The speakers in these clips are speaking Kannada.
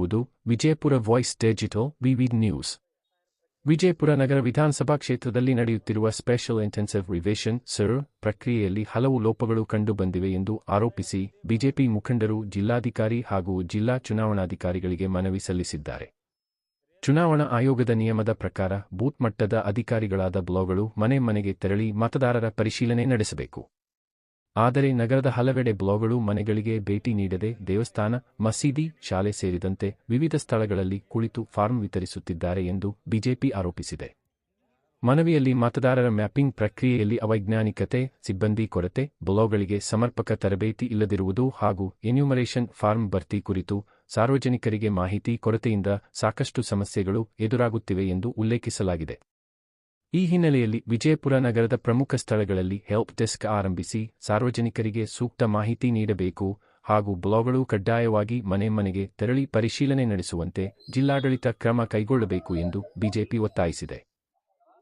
ನೀಡುತ್ತಿರುವುದು ವಿಜಯಪುರ ವಾಯ್ಸ್ ಡಿಜಿಟಲ್ ವಿವಿ ನ್ಯೂಸ್. ವಿಜಯಪುರ ನಗರ ವಿಧಾನಸಭಾ ಕ್ಷೇತ್ರದಲ್ಲಿ ನಡೆಯುತ್ತಿರುವ ಸ್ಪೆಷಲ್ ಇಂಟೆನ್ಸಿವ್ ರಿವಿಷನ್ (SIR) ಪ್ರಕ್ರಿಯೆಯಲ್ಲಿ ಹಲವು ಲೋಪಗಳು ಕಂಡುಬಂದಿವೆ ಎಂದು ಆರೋಪಿಸಿ ಬಿಜೆಪಿ ಮುಖಂಡರು ಜಿಲ್ಲಾಧಿಕಾರಿ ಹಾಗೂ ಜಿಲ್ಲಾ ಚುನಾವಣಾಧಿಕಾರಿಗಳಿಗೆ ಮನವಿ ಸಲ್ಲಿಸಿದ್ದಾರೆ. ಚುನಾವಣಾ ಆಯೋಗದ ನಿಯಮದ ಪ್ರಕಾರ ಬೂತ್ ಮಟ್ಟದ ಅಧಿಕಾರಿಗಳಾದ ಬ್ಲಾಕ್ಗಳು ಮನೆ ಮನೆಗೆ ತೆರಳಿ ಮತದಾರರ ಪರಿಶೀಲನೆ ನಡೆಸಬೇಕು. ಆದರೆ ನಗರದ ಹಲವೆಡೆ ಬ್ಲಾಕ್ಗಳು ಮನೆಗಳಿಗೆ ಭೇಟಿ ನೀಡದೆ ದೇವಸ್ಥಾನ, ಮಸೀದಿ, ಶಾಲೆ ಸೇರಿದಂತೆ ವಿವಿಧ ಸ್ಥಳಗಳಲ್ಲಿ ಕುಳಿತು ಫಾರ್ಮ್ ವಿತರಿಸುತ್ತಿದ್ದಾರೆ ಎಂದು ಬಿಜೆಪಿ ಆರೋಪಿಸಿದೆ. ಮನವಿಯಲ್ಲಿ ಮತದಾರರ ಮ್ಯಾಪಿಂಗ್ ಪ್ರಕ್ರಿಯೆಯಲ್ಲಿ ಅವೈಜ್ಞಾನಿಕತೆ, ಸಿಬ್ಬಂದಿ ಕೊರತೆ, ಬ್ಲಾಕ್ಗಳಿಗೆ ಸಮರ್ಪಕ ತರಬೇತಿ ಇಲ್ಲದಿರುವುದು ಹಾಗೂ ಎನ್ಯುಮರೇಷನ್ ಫಾರ್ಮ್ ಭರ್ತಿ ಕುರಿತು ಸಾರ್ವಜನಿಕರಿಗೆ ಮಾಹಿತಿ ಕೊರತೆಯಿಂದ ಸಾಕಷ್ಟು ಸಮಸ್ಯೆಗಳು ಎದುರಾಗುತ್ತಿವೆ ಎಂದು ಉಲ್ಲೇಖಿಸಲಾಗಿದೆ. ಈ ಹಿನ್ನೆಲೆಯಲ್ಲಿ ವಿಜಯಪುರ ನಗರದ ಪ್ರಮುಖ ಸ್ಥಳಗಳಲ್ಲಿ ಹೆಲ್ಪ್ ಡೆಸ್ಕ್ ಆರಂಭಿಸಿ ಸಾರ್ವಜನಿಕರಿಗೆ ಸೂಕ್ತ ಮಾಹಿತಿ ನೀಡಬೇಕು ಹಾಗೂ ಬ್ಲಾಕ್ಗಳು ಕಡ್ಡಾಯವಾಗಿ ಮನೆ ಮನೆಗೆ ತೆರಳಿ ಪರಿಶೀಲನೆ ನಡೆಸುವಂತೆ ಜಿಲ್ಲಾಡಳಿತ ಕ್ರಮ ಕೈಗೊಳ್ಳಬೇಕು ಎಂದು ಬಿಜೆಪಿ ಒತ್ತಾಯಿಸಿದೆ.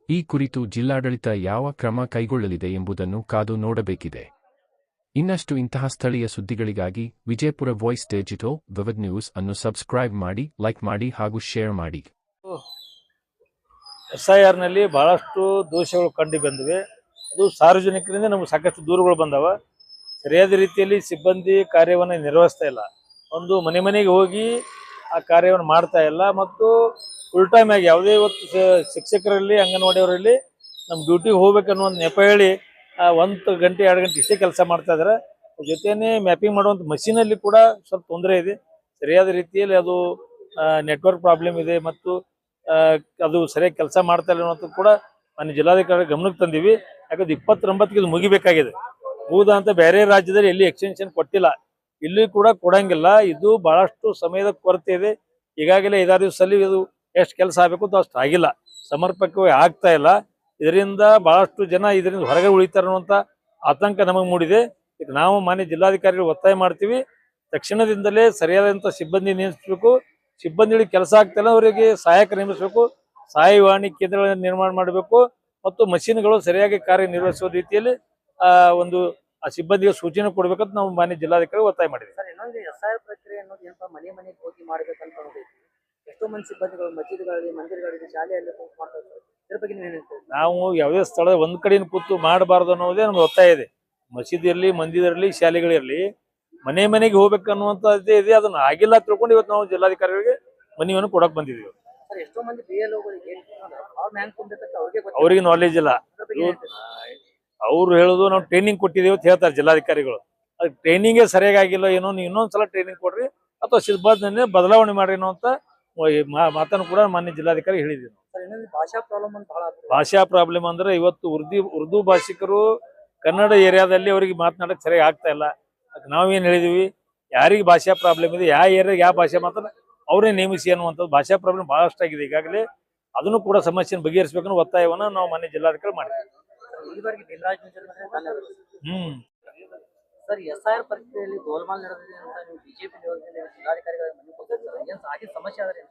ಈ ಕುರಿತು ಜಿಲ್ಲಾಡಳಿತ ಯಾವ ಕ್ರಮ ಕೈಗೊಳ್ಳಲಿದೆ ಎಂಬುದನ್ನು ಕಾದು ನೋಡಬೇಕಿದೆ. ಇನ್ನಷ್ಟು ಇಂತಹ ಸ್ಥಳೀಯ ಸುದ್ದಿಗಳಿಗಾಗಿ ವಿಜಯಪುರ ವಾಯ್ಸ್ ಡಿಜಿಟಲ್ ವಿವಿ ನ್ಯೂಸ್ ಅನ್ನು ಸಬ್ಸ್ಕ್ರೈಬ್ ಮಾಡಿ, ಲೈಕ್ ಮಾಡಿ ಹಾಗೂ ಶೇರ್ ಮಾಡಿ. SIR ನಲ್ಲಿ ಬಹಳಷ್ಟು ದೋಷಗಳು ಕಂಡು ಬಂದಿವೆ. ಅದು ಸಾರ್ವಜನಿಕರಿಂದ ನಮಗೆ ಸಾಕಷ್ಟು ದೂರುಗಳು ಬಂದವ. ಸರಿಯಾದ ರೀತಿಯಲ್ಲಿ ಸಿಬ್ಬಂದಿ ಕಾರ್ಯವನ್ನು ನಿರ್ವಹಿಸ್ತಾ ಇಲ್ಲ. ಒಂದು ಮನೆ ಮನೆಗೆ ಹೋಗಿ ಆ ಕಾರ್ಯವನ್ನು ಮಾಡ್ತಾ ಇಲ್ಲ ಮತ್ತು ಫುಲ್ ಟೈಮ್ ಆಗಿ ಯಾವುದೇ ಇವತ್ತು ಶಿಕ್ಷಕರಲ್ಲಿ ಅಂಗನವಾಡಿಯವರಲ್ಲಿ ನಮ್ಮ ಡ್ಯೂಟಿಗೆ ಹೋಗ್ಬೇಕನ್ನೋ ಒಂದು ನೆಪ ಹೇಳಿ 1 ಗಂಟೆ 2 ಗಂಟೆ ಇಷ್ಟೇ ಕೆಲಸ ಮಾಡ್ತಾ ಇದ್ದಾರೆ. ಜೊತೆನೇ ಮ್ಯಾಪಿಂಗ್ ಮಾಡುವಂಥ ಮಷೀನಲ್ಲಿ ಕೂಡ ಸ್ವಲ್ಪ ತೊಂದರೆ ಇದೆ. ಸರಿಯಾದ ರೀತಿಯಲ್ಲಿ ಅದು ನೆಟ್ವರ್ಕ್ ಪ್ರಾಬ್ಲಮ್ ಇದೆ ಮತ್ತು ಅದು ಸರಿಯಾಗಿ ಕೆಲಸ ಮಾಡ್ತಾ ಇಲ್ಲ ಅನ್ನೋದು ಕೂಡ ಮಾನ್ಯ ಜಿಲ್ಲಾಧಿಕಾರಿ ಗಮನಕ್ಕೆ ತಂದೀವಿ. ಯಾಕಂದ್ರೆ 29ಕ್ಕೆ ಇದು ಮುಗಿಬೇಕಾಗಿದೆ. ಅಂತ ಬೇರೆ ರಾಜ್ಯದಲ್ಲಿ ಎಲ್ಲಿ ಎಕ್ಸ್ಟೆನ್ಷನ್ ಕೊಟ್ಟಿಲ್ಲ, ಇಲ್ಲಿ ಕೂಡ ಕೊಡಂಗಿಲ್ಲ. ಇದು ಬಹಳಷ್ಟು ಸಮಯದ ಕೊರತೆ ಇದೆ. ಈಗಾಗಲೇ 5-6 ದಿವಸದಲ್ಲಿ ಇದು ಎಷ್ಟು ಕೆಲಸ ಆಗಬೇಕು ಅಂತ ಅಷ್ಟು ಆಗಿಲ್ಲ, ಸಮರ್ಪಕವಾಗಿ ಆಗ್ತಾ ಇಲ್ಲ. ಇದರಿಂದ ಬಹಳಷ್ಟು ಜನ ಇದರಿಂದ ಹೊರಗೆ ಉಳಿತಾರೆ ಅನ್ನುವಂಥ ಆತಂಕ ನಮಗೆ ಮೂಡಿದೆ. ಈಗ ನಾವು ಮಾನ್ಯ ಜಿಲ್ಲಾಧಿಕಾರಿಗಳು ಒತ್ತಾಯ ಮಾಡ್ತೀವಿ, ತಕ್ಷಣದಿಂದಲೇ ಸರಿಯಾದಂಥ ಸಿಬ್ಬಂದಿ ನೇಮಿಸಬೇಕು. ಸಿಬ್ಬಂದಿಗಳಿಗೆ ಕೆಲಸ ಆಗ್ತಿಲ್ಲ, ಅವರಿಗೆ ಸಹಾಯಕ ನೇಮಿಸಬೇಕು. ಸಹಾಯವಾಣಿ ಕೇಂದ್ರಗಳನ್ನು ನಿರ್ಮಾಣ ಮಾಡಬೇಕು ಮತ್ತು ಮಷೀನ್ಗಳು ಸರಿಯಾಗಿ ಕಾರ್ಯನಿರ್ವಹಿಸುವ ರೀತಿಯಲ್ಲಿ ಒಂದು ಆ ಸಿಬ್ಬಂದಿಗೆ ಸೂಚನೆ ಕೊಡಬೇಕಂತ ನಾವು ಮಾನ್ಯ ಜಿಲ್ಲಾಧಿಕಾರಿ ಒತ್ತಾಯ ಮಾಡಿದ್ವಿ. ಸರ್, ಇನ್ನೊಂದು SIR ಪ್ರಕ್ರಿಯೆ ಅನ್ನೋದು ಏನಪ್ಪ, ಮನೆ ಮನೆಗೆ ಹೋಗಿ ಮಾಡಬೇಕಂತ ಎಷ್ಟೋ ಮಂದಿ ಸಿಬ್ಬಂದಿಗಳು ಮಸೀದಿಗಳಲ್ಲಿ, ಮಂದಿರಗಳಲ್ಲಿ, ಶಾಲೆಯಲ್ಲಿ ಮಾಡ್ತಾರೆ. ಇದ್ರ ಬಗ್ಗೆ ನೀವು ಹೇಳ್ತೀವಿ? ನಾವು ಯಾವುದೇ ಸ್ಥಳದ ಒಂದ್ ಕಡೆ ಕೂತು ಮಾಡಬಾರ್ದು ಅನ್ನೋದೇ ನಮ್ಗೆ ಒತ್ತಾಯ ಇದೆ. ಮಸೀದಿಯಲ್ಲಿ, ಮಂದಿರದಲ್ಲಿ, ಶಾಲೆಗಳಿರಲಿ ಮನೆ ಮನೆಗೆ ಹೋಗ್ಬೇಕನ್ನುವಂಥದ್ದೇ ಇದೆ. ಅದನ್ನ ಆಗಿಲ್ಲ ತಿಳ್ಕೊಂಡು ಇವತ್ತು ನಾವು ಜಿಲ್ಲಾಧಿಕಾರಿಗಳಿಗೆ ಮನವಿಯನ್ನು ಕೊಡಕ್ ಬಂದಿದ್ದೀವಿ. ಎಷ್ಟೋ ಮಂದಿ BLOಗಳಿಗೆ ಅವ್ರಿಗೆ ನಾಲೆಜ್ ಇಲ್ಲ. ಅವ್ರು ಹೇಳುದು ನಾವು ಟ್ರೈನಿಂಗ್ ಕೊಟ್ಟಿದ್ದೀವಿ ಅಂತ ಹೇಳ್ತಾರೆ ಜಿಲ್ಲಾಧಿಕಾರಿಗಳು. ಅದು ಟ್ರೈನಿಂಗೇ ಸರಿಯಾಗಿ ಆಗಿಲ್ಲ, ಏನೋ ನೀವು ಇನ್ನೊಂದ್ಸಲ ಟ್ರೈನಿಂಗ್ ಕೊಡ್ರಿ ಅಥವಾ ಸಿಬ್ಬಂದಿ ಬದಲಾವಣೆ ಮಾಡ್ರಿ ಅನ್ನೋ ಅಂತ ಮಾತನ್ನು ಕೂಡ ಮಾನ್ಯ ಜಿಲ್ಲಾಧಿಕಾರಿ ಹೇಳಿದ್ದೀವಿ. ಭಾಷಾ ಪ್ರಾಬ್ಲಮ್ ಅಂದ್ರೆ ಇವತ್ತು ಉರ್ದು ಭಾಷಿಕರು ಕನ್ನಡ ಏರಿಯಾದಲ್ಲಿ ಅವರಿಗೆ ಮಾತನಾಡಕ್ ಸರಿಯಾಗಿ ಆಗ್ತಾ ಇಲ್ಲ. ನಾವೇನ್ ಹೇಳಿದೀವಿ, ಯಾರಿಗೆ ಭಾಷಾ ಪ್ರಾಬ್ಲಮ್ ಇದೆ, ಯಾವ ಏರಿಯಾಗ ಯಾವ ಭಾಷೆ ಮಾತ್ರ ಅವರೇ ನೇಮಿಸಿ ಅನ್ನುವಂಥದ್ದು. ಭಾಷಾ ಪ್ರಾಬ್ಲಮ್ ಬಹಳಷ್ಟು ಆಗಿದೆ. ಈಗಾಗಲೇ ಅದನ್ನು ಕೂಡ ಸಮಸ್ಯೆಯನ್ನು ಬಗೆಹರಿಸಬೇಕನ್ನೋ ಒತ್ತಾಯವನ್ನು ನಾವು ಮಾನ್ಯ ಜಿಲ್ಲಾಧಿಕಾರಿ ಮಾಡಿದ್ದೀವಿ. ಸರ್, SIR ಪ್ರಕ್ರಿಯೆಯಲ್ಲಿ ಗೋಲ್ಮಾಲ್ ನಡೆದಿದೆ ಅಂತ ನೀವು ಬಿಜೆಪಿ ಜಿಲ್ಲಾಧಿಕಾರಿಗಳಿಗೆ ಮನವಿ ಕೊಟ್ಟಿರ್ತಾರೆ. ಏನು ಹಾಗೆ ಸಮಸ್ಯೆ ಆದರೆ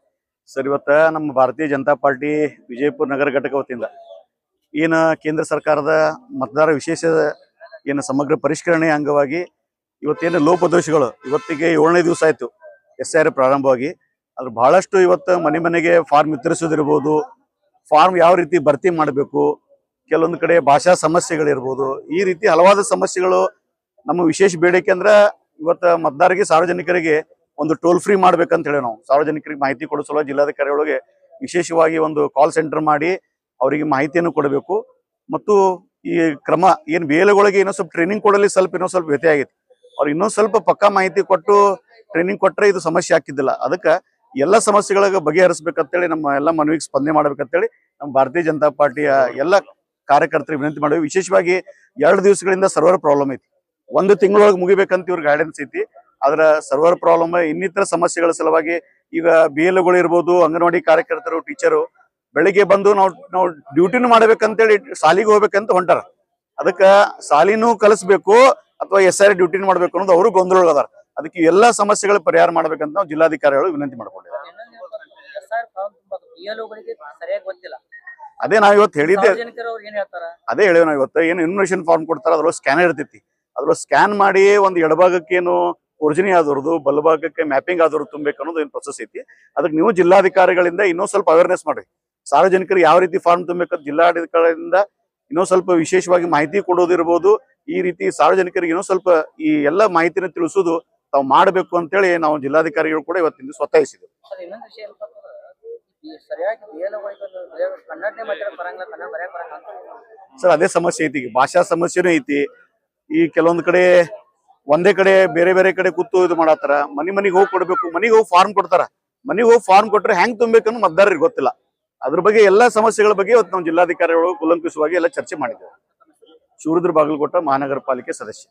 ಸರ್, ಇವತ್ತ ನಮ್ಮ ಭಾರತೀಯ ಜನತಾ ಪಾರ್ಟಿ ವಿಜಯಪುರ ನಗರ ಘಟಕ ವತಿಯಿಂದ ಏನು ಕೇಂದ್ರ ಸರ್ಕಾರದ ಮತದಾರ ವಿಶೇಷ ಏನು ಸಮಗ್ರ ಪರಿಷ್ಕರಣೆ ಅಂಗವಾಗಿ ಇವತ್ತೇನು ಲೋಪದೋಷಗಳು ಇವತ್ತಿಗೆ 7ನೇ ದಿವಸ ಆಯ್ತು SIR ಪ್ರಾರಂಭವಾಗಿ. ಅದ್ರ ಬಹಳಷ್ಟು ಇವತ್ತು ಮನೆ ಮನೆಗೆ ಫಾರ್ಮ್ ವಿತರಿಸೋದಿರ್ಬೋದು, ಫಾರ್ಮ್ ಯಾವ ರೀತಿ ಭರ್ತಿ ಮಾಡಬೇಕು, ಕೆಲವೊಂದು ಕಡೆ ಭಾಷಾ ಸಮಸ್ಯೆಗಳಿರ್ಬೋದು, ಈ ರೀತಿ ಹಲವಾರು ಸಮಸ್ಯೆಗಳು. ನಮ್ಮ ವಿಶೇಷ ಬೇಡಿಕೆ ಅಂದ್ರೆ ಇವತ್ತು ಮತದಾರರಿಗೆ, ಸಾರ್ವಜನಿಕರಿಗೆ ಒಂದು ಟೋಲ್ ಫ್ರೀ ಮಾಡ್ಬೇಕಂತ ಹೇಳಿ ನಾವು ಸಾರ್ವಜನಿಕರಿಗೆ ಮಾಹಿತಿ ಕೊಡೋ ಸಲುವಾಗಿ ಜಿಲ್ಲಾಧಿಕಾರಿಗಳಿಗೆ ವಿಶೇಷವಾಗಿ ಒಂದು ಕಾಲ್ ಸೆಂಟರ್ ಮಾಡಿ ಅವರಿಗೆ ಮಾಹಿತಿಯನ್ನು ಕೊಡಬೇಕು. ಮತ್ತು ಈ ಕ್ರಮ ಏನು BLOಗಳಿಗೆ ಇನ್ನೂ ಸ್ವಲ್ಪ ಟ್ರೈನಿಂಗ್ ಕೊಡಲಿ ಇನ್ನೂ ಸ್ವಲ್ಪ ವ್ಯತ್ಯಯ ಆಗೈತಿ. ಅವ್ರಿಗೆ ಇನ್ನೊಂದು ಸ್ವಲ್ಪ ಪಕ್ಕಾ ಮಾಹಿತಿ ಕೊಟ್ಟು ಟ್ರೈನಿಂಗ್ ಕೊಟ್ಟರೆ ಇದು ಸಮಸ್ಯೆ ಆಗ್ತಿದ್ದಿಲ್ಲ. ಅದಕ್ಕೆ ಎಲ್ಲ ಸಮಸ್ಯೆಗಳಿಗೆ ಬಗೆಹರಿಸಬೇಕಂತೇಳಿ ನಮ್ಮ ಎಲ್ಲ ಮನವಿಗೆ ಸ್ಪಂದನೆ ಮಾಡ್ಬೇಕಂತೇಳಿ ನಮ್ಮ ಭಾರತೀಯ ಜನತಾ ಪಾರ್ಟಿಯ ಎಲ್ಲ ಕಾರ್ಯಕರ್ತರಿಗೆ ವಿನಂತಿ ಮಾಡಿದ್ವಿ. ವಿಶೇಷವಾಗಿ 2 ದಿವಸಗಳಿಂದ ಸರ್ವರ್ ಪ್ರಾಬ್ಲಮ್ ಐತಿ. 1 ತಿಂಗಳೊಳಗೆ ಮುಗಿಬೇಕಂತ ಇವ್ರ ಗೈಡೆನ್ಸ್ ಐತಿ. ಆದ್ರ ಸರ್ವರ್ ಪ್ರಾಬ್ಲಮ್, ಇನ್ನಿತರ ಸಮಸ್ಯೆಗಳ ಸಲುವಾಗಿ ಈಗ BLOಗಳು ಇರ್ಬೋದು, ಅಂಗನವಾಡಿ ಕಾರ್ಯಕರ್ತರು, ಟೀಚರು ಬೆಳಿಗ್ಗೆ ಬಂದು ನಾವು ಡ್ಯೂಟಿನೂ ಮಾಡ್ಬೇಕಂತೇಳಿ ಸಾಲಿಗೆ ಹೋಗ್ಬೇಕಂತ ಹೊಂಟಾರ. ಅದಕ್ಕೆ ಸಾಲಿನೂ ಕಲಿಸ್ಬೇಕು ಅಥವಾ SIR ಡ್ಯೂಟಿನೂ ಮಾಡ್ಬೇಕು ಅನ್ನೋದು ಅವರು ಗೊಂದಲೊಳಗದಾರ. ಅದಕ್ಕೆ ಎಲ್ಲಾ ಸಮಸ್ಯೆಗಳ ಪರಿಹಾರ ಮಾಡ್ಬೇಕಂತ ನಾವು ಜಿಲ್ಲಾಧಿಕಾರಿಗಳು ವಿನಂತಿ ಮಾಡ್ಕೊಂಡಿದ್ದಾರೆ. ಅದೇ ನಾವ್ ಇವತ್ತು ಹೇಳಿದ್ದೆ, ಅದೇ ಹೇಳಿವ್ ನಾವು ಇವತ್ತು ಏನು ಇನ್ಫಾರ್ಮೇಶನ್ ಫಾರ್ಮ್ ಕೊಡ್ತಾರ, ಅದ್ರೊಳಗೆ ಸ್ಕ್ಯಾನರ್ ಇರ್ತೈತಿ. ಅದ್ರೊಳಗೆ ಸ್ಕ್ಯಾನ್ ಮಾಡಿ ಒಂದು ಎಡಭಾಗಕ್ಕೆ ಏನು ಒರಿಜಿನಿ ಆದವ್ರದ್ದು ಬಲಭಾಗಕ್ಕೆ ಮ್ಯಾಪಿಂಗ್ ಆದವ್ರು ತುಂಬಬೇಕು ಅನ್ನೋದು ಏನು ಪ್ರೊಸೆಸ್ ಐತಿ. ಅದಕ್ಕೆ ನೀವು ಜಿಲ್ಲಾಧಿಕಾರಿಗಳಿಂದ ಇನ್ನೂ ಸ್ವಲ್ಪ ಅವೇರ್ನೆಸ್ ಮಾಡ್ರಿ. ಸಾರ್ವಜನಿಕರಿಗೆ ಯಾವ ರೀತಿ ಫಾರ್ಮ್ ತುಂಬಬೇಕಂತ ಜಿಲ್ಲಾಧಿಕಾರಿಗಳಿಂದ ಇನ್ನೂ ಸ್ವಲ್ಪ ವಿಶೇಷವಾಗಿ ಮಾಹಿತಿ ಕೊಡೋದಿರ್ಬೋದು. ಈ ರೀತಿ ಸಾರ್ವಜನಿಕರಿಗೆ ಇನ್ನೂ ಸ್ವಲ್ಪ ಈ ಎಲ್ಲ ಮಾಹಿತಿನ ತಿಳಿಸೋದು ತಾವು ಮಾಡಬೇಕು ಅಂತೇಳಿ ನಾವು ಜಿಲ್ಲಾಧಿಕಾರಿಗಳು ಕೂಡ ಇವತ್ತಿನ ಒತ್ತಾಯಿಸಿದ್ವಿ. ಸರ್ ಇನ್ನೊಂದು ವಿಷಯ ಏನಪ್ಪ ಅಂತಂದ್ರೆ, ಈ ಸರಿಯಾಗಿ ಕನ್ನಡನೇ ಮಾತಾಡಕ್ ಬರಂಗಿಲ್ಲ, ಕನ್ನಡ ಬರೆಯಕ್ ಬರಂಗಿಲ್ಲ ಅಂತ. ಸರ್ ಅದೇ ಸಮಸ್ಯೆ ಐತಿ, ಈಗ ಭಾಷಾ ಸಮಸ್ಯೆನೂ ಐತಿ. ಈ ಕೆಲವೊಂದ್ ಕಡೆ ಒಂದೇ ಕಡೆ ಬೇರೆ ಬೇರೆ ಕಡೆ ಕೂತು ಇದು ಮಾಡತ್ತಾರ. ಮನಿಗೆ ಹೋಗಿ ಕೊಡ್ಬೇಕು, ಮನಿಗೆ ಹೋಗಿ ಫಾರ್ಮ್ ಕೊಡ್ತಾರ. ಮನಿಗೆ ಹೋಗಿ ಫಾರ್ಮ್ ಕೊಟ್ರೆ ಹೆಂಗ್ ತುಂಬೇಕನ್ನು ಮತದಾರರಿಗೆ ಗೊತ್ತಿಲ್ಲ. ಅದ್ರ ಬಗ್ಗೆ ಎಲ್ಲಾ ಸಮಸ್ಯೆಗಳ ಬಗ್ಗೆ ಇವತ್ತು ನಾವು ಜಿಲ್ಲಾಧಿಕಾರಿಗಳು ಕೂಲಂಕುಷವಾಗಿ ಎಲ್ಲ ಚರ್ಚೆ ಮಾಡಿದ್ದೇವೆ. ಶಿವರುದ್ರ ಬಾಗಲಕೋಟ ಮಹಾನಗರ ಪಾಲಿಕೆ ಸದಸ್ಯ.